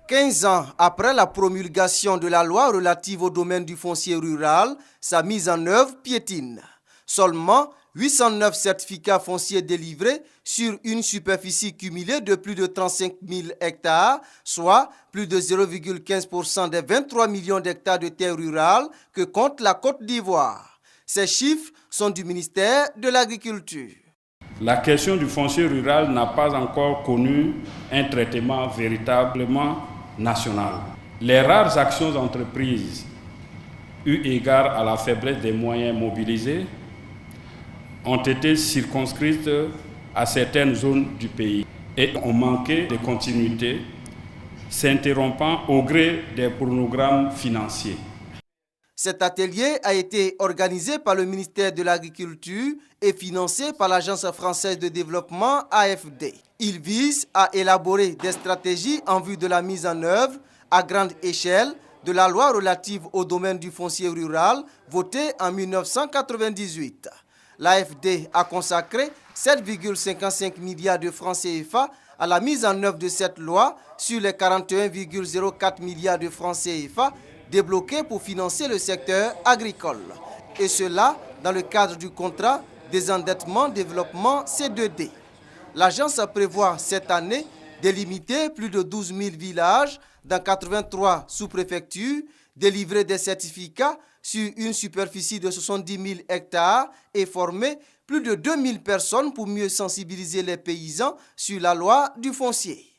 15 ans après la promulgation de la loi relative au domaine du foncier rural, sa mise en œuvre piétine. Seulement 809 certificats fonciers délivrés sur une superficie cumulée de plus de 35 000 hectares, soit plus de 0,15% des 23 millions d'hectares de terres rurales que compte la Côte d'Ivoire. Ces chiffres sont du ministère de l'Agriculture. La question du foncier rural n'a pas encore connu un traitement véritablement national. Les rares actions entreprises, eu égard à la faiblesse des moyens mobilisés, ont été circonscrites à certaines zones du pays et ont manqué de continuité, s'interrompant au gré des programmes financiers. Cet atelier a été organisé par le ministère de l'Agriculture et financé par l'Agence française de développement AFD. Il vise à élaborer des stratégies en vue de la mise en œuvre à grande échelle de la loi relative au domaine du foncier rural votée en 1998. L'AFD a consacré 7,55 milliards de francs CFA à la mise en œuvre de cette loi sur les 41,04 milliards de francs CFA débloqués pour financer le secteur agricole. Et cela dans le cadre du contrat désendettement développement C2D. L'agence prévoit cette année délimiter plus de 12 000 villages dans 83 sous-préfectures, délivrer des certificats sur une superficie de 70 000 hectares et former plus de 2 000 personnes pour mieux sensibiliser les paysans sur la loi du foncier.